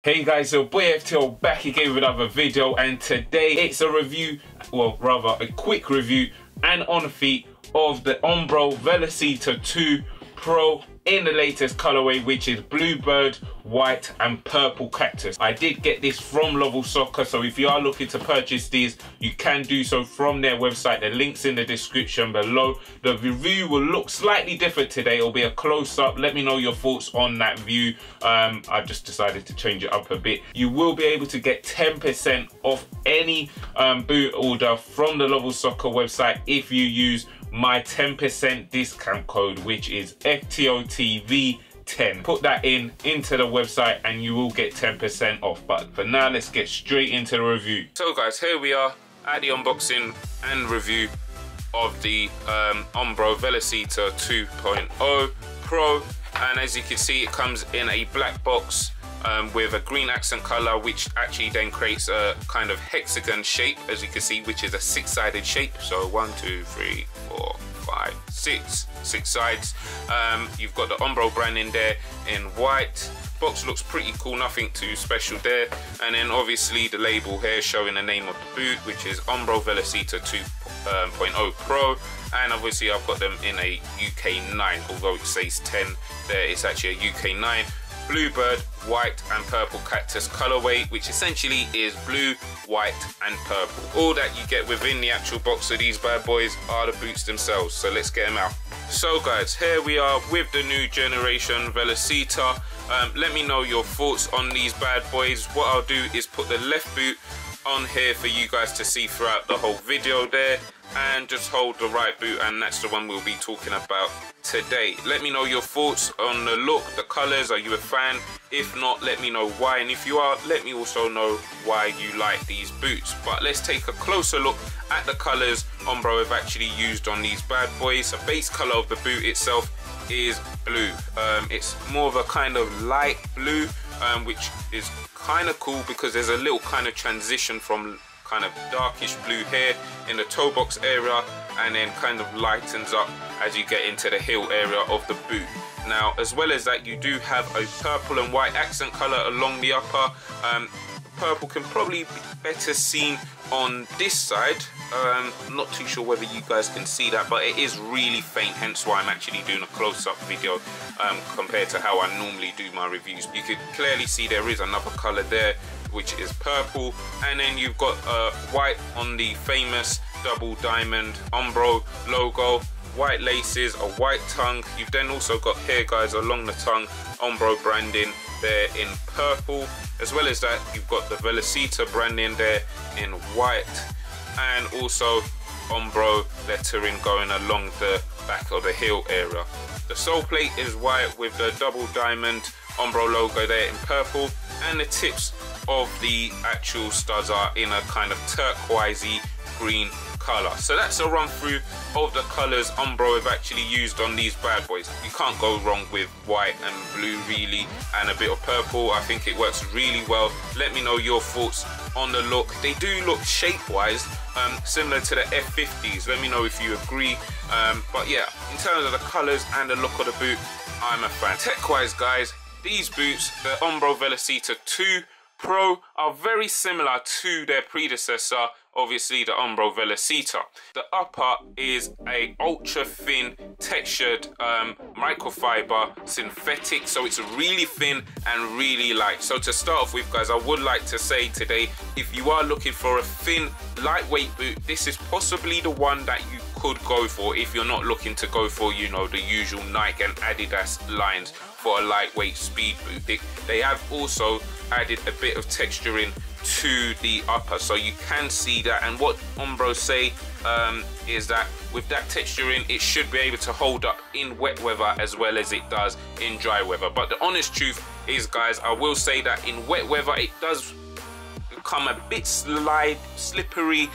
Hey guys, so boy FTL back again with another video, and today it's a review, well rather a quick review and on feet of the Umbro Velocita 2 Pro in the latest colorway, which is bluebird, white and purple cactus. I did get this from Lovell Soccer, so if you are looking to purchase these, you can do so from their website. The link's in the description below. The review will look slightly different today. It'll be a close-up. Let me know your thoughts on that view. I've just decided to change it up a bit. You will be able to get 10% off any boot order from the Lovell Soccer website if you use my 10% discount code, which is FTOTV10. Put that into the website and you will get 10% off. But for now, let's get straight into the review. So guys, here we are at the unboxing and review of the Umbro Velocita 2.0 Pro, and as you can see, it comes in a black box with a green accent color, which actually then creates a kind of hexagon shape, as you can see, which is a six-sided shape. So 1, 2, 3, 4, 5, 6 sides. You've got the Umbro brand in there in white. Box looks pretty cool, nothing too special there. And then obviously the label here showing the name of the boot, which is Umbro Velocita 2.0 Pro. And obviously I've got them in a UK 9, although it says 10 there, it's actually a UK 9. Bluebird, white and purple cactus colorway, which essentially is blue, white and purple. All that you get within the actual box of these bad boys are the boots themselves, so let's get them out. So guys, here we are with the new generation Velocita. Let me know your thoughts on these bad boys. What I'll do is put the left boot on here for you guys to see throughout the whole video there, and just hold the right boot, and that's the one we'll be talking about today. Let me know your thoughts on the look, the colors. Are you a fan? If not, let me know why, and if you are, let me also know why you like these boots. But let's take a closer look at the colors Umbro have actually used on these bad boys. The base color of the boot itself is blue. It's more of a kind of light blue, which is kind of cool because there's a little kind of transition from kind of darkish blue here in the toe box area, and then kind of lightens up as you get into the heel area of the boot. Now, as well as that, you do have a purple and white accent color along the upper. Purple can probably be better seen on this side. I'm not too sure whether you guys can see that, but it is really faint, hence why I'm actually doing a close-up video compared to how I normally do my reviews. You could clearly see there is another color there, which is purple, and then you've got white on the famous double diamond Umbro logo, white laces, a white tongue. You've then also got here, guys, along the tongue, Umbro branding there in purple. As well as that, you've got the Velocita branding there in white, and also Umbro lettering going along the back of the heel area. The sole plate is white with the double diamond Umbro logo there in purple, and the tips of the actual studs are in a kind of turquoisey green color. So that's a run through of the colors Umbro have actually used on these bad boys. You can't go wrong with white and blue really, and a bit of purple. I think it works really well. Let me know your thoughts on the look. They do look shape wise similar to the F50s. Let me know if you agree. But yeah, in terms of the colors and the look of the boot, I'm a fan. Tech wise, guys, these boots, the Umbro Velocita 2 Pro, are very similar to their predecessor, obviously the Umbro Velocita. The upper is a ultra thin textured microfiber synthetic, so it's really thin and really light. So to start off with, guys, I would like to say today, if you are looking for a thin lightweight boot, this is possibly the one that you could go for if you're not looking to go for, you know, the usual Nike and Adidas lines for a lightweight speed boot. They have also added a bit of texturing to the upper, so you can see that. And what Umbro say is that with that texturing, it should be able to hold up in wet weather as well as it does in dry weather. But the honest truth is, guys, I will say that in wet weather it does become a bit slippery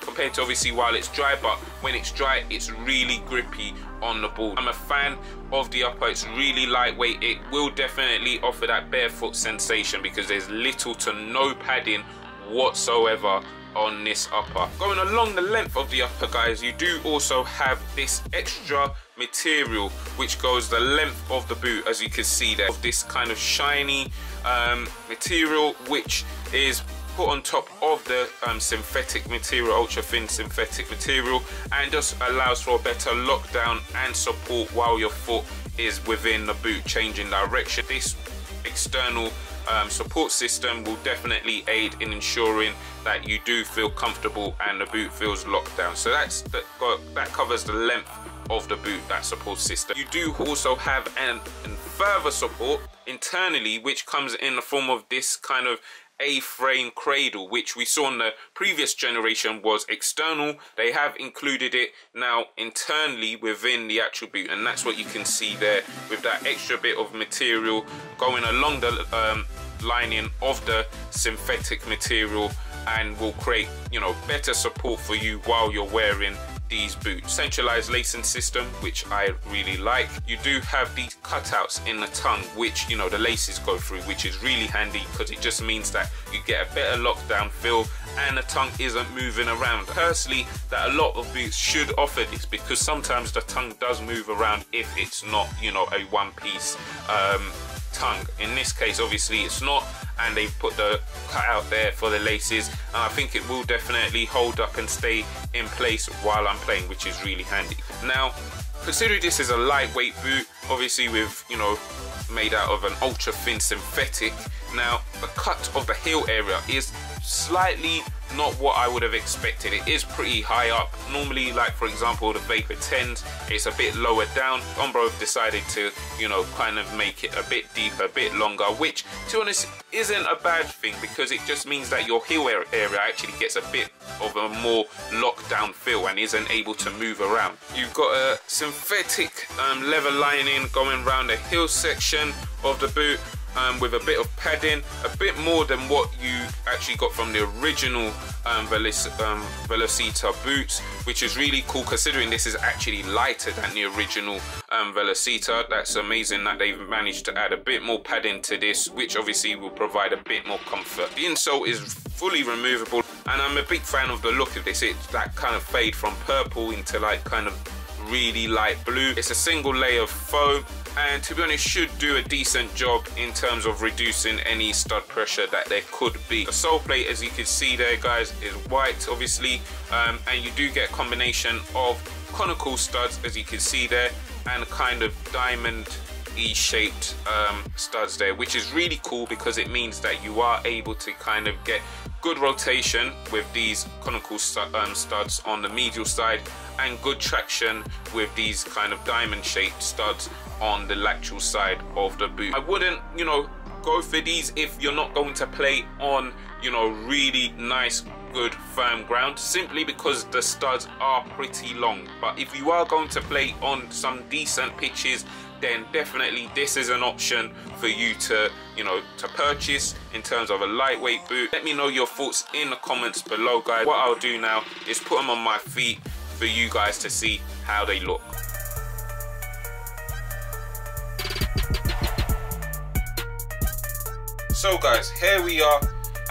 compared to obviously while it's dry, but when it's dry it's really grippy on the ball. I'm a fan of the upper. It's really lightweight. It will definitely offer that barefoot sensation because there's little to no padding whatsoever on this upper. Going along the length of the upper, guys, you do also have this extra material which goes the length of the boot, as you can see there, of this kind of shiny material which is put on top of the synthetic material, ultra thin synthetic material, and just allows for a better lockdown and support while your foot is within the boot changing direction. This external support system will definitely aid in ensuring that you do feel comfortable and the boot feels locked down. So that covers the length of the boot, that support system. You do also have an further support internally, which comes in the form of this kind of A-frame cradle, which we saw in the previous generation was external. They have included it now internally within the actual boot, and that's what you can see there with that extra bit of material going along the lining of the synthetic material, and will create, you know, better support for you while you're wearing these boots. Centralized lacing system, which I really like. You do have these cutouts in the tongue, which, you know, the laces go through, which is really handy because it just means that you get a better lockdown feel and the tongue isn't moving around. Personally, that a lot of boots should offer this, because sometimes the tongue does move around if it's not, you know, a one-piece tongue. In this case, obviously it's not, and they've put the cutout there for the laces, and I think it will definitely hold up and stay in place while I'm playing, which is really handy. Now, considering this is a lightweight boot, obviously with, you know, made out of an ultra thin synthetic, now the cut of the heel area is slightly not what I would have expected. It is pretty high up. Normally, like for example the Vapor 10s, it's a bit lower down. Umbro have decided to, you know, kind of make it a bit deeper, a bit longer, which to be honest isn't a bad thing, because it just means that your heel area actually gets a bit of a more lockdown feel and isn't able to move around. You've got a synthetic leather lining going around the heel section of the boot, with a bit of padding, a bit more than what you actually got from the original Velocita boots, which is really cool considering this is actually lighter than the original Velocita. That's amazing that they've managed to add a bit more padding to this, which obviously will provide a bit more comfort. The insole is fully removable, and I'm a big fan of the look of this. It's that kind of fade from purple into like kind of really light blue. It's a single layer of foam, and to be honest should do a decent job in terms of reducing any stud pressure that there could be. The sole plate, as you can see there, guys, is white obviously, and you do get a combination of conical studs, as you can see there, and kind of diamond E-shaped studs there, which is really cool because it means that you are able to kind of get good rotation with these conical studs on the medial side, and good traction with these kind of diamond shaped studs on the lateral side of the boot. I wouldn't, you know, go for these if you're not going to play on, you know, really nice, good, firm ground, simply because the studs are pretty long. But if you are going to play on some decent pitches, then definitely this is an option for you to, you know, to purchase in terms of a lightweight boot. Let me know your thoughts in the comments below, guys. What I'll do now is put them on my feet for you guys to see how they look. So guys, here we are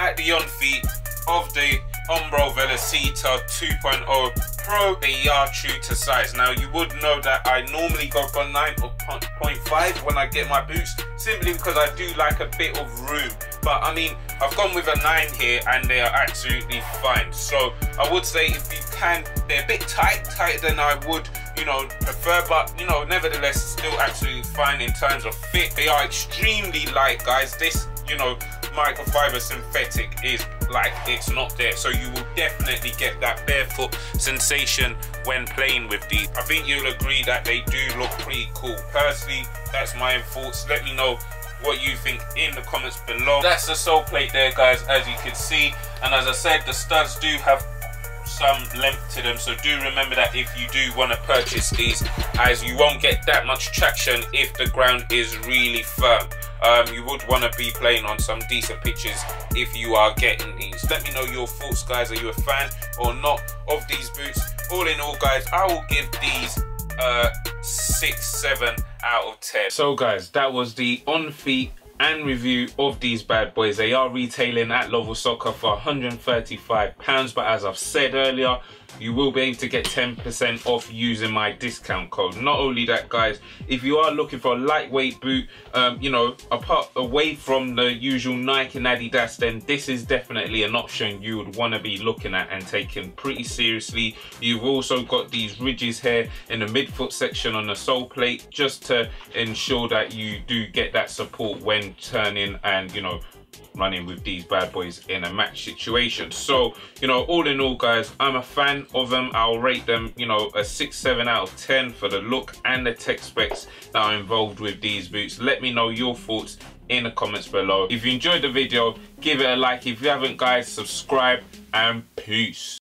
at the on feet of the Umbro Velocita 2.0 Pro. They are true to size. Now you would know that I normally go for 9 or 0.5 when I get my boots, simply because I do like a bit of room. But I mean, I've gone with a 9 here and they are absolutely fine. So I would say if you can, they're a bit tighter than I would, you know, prefer, but you know, nevertheless still absolutely fine in terms of fit. They are extremely light, guys. This, you know, microfiber synthetic is like it's not there, so you will definitely get that barefoot sensation when playing with these. I think you'll agree that they do look pretty cool. Personally, that's my thoughts. Let me know what you think in the comments below. That's the sole plate there, guys, as you can see, and as I said, the studs do have some length to them, so do remember that if you do want to purchase these, as you won't get that much traction if the ground is really firm. You would want to be playing on some decent pitches if you are getting these. Let me know your thoughts, guys. Are you a fan or not of these boots? All in all, guys, I will give these 6-7 out of 10. So guys, that was the on feet and review of these bad boys. They are retailing at Lovell Soccer for £135, but as I've said earlier, you will be able to get 10% off using my discount code. Not only that, guys, if you are looking for a lightweight boot, you know, away from the usual Nike and Adidas, then this is definitely an option you would want to be looking at and taking pretty seriously. You've also got these ridges here in the midfoot section on the sole plate, just to ensure that you do get that support when turning and, you know, running with these bad boys in a match situation. So, you know, all in all, guys, I'm a fan of them. I'll rate them, you know, a 6-7 out of 10 for the look and the tech specs that are involved with these boots. Let me know your thoughts in the comments below. If you enjoyed the video, give it a like. If you haven't, guys, subscribe, and peace.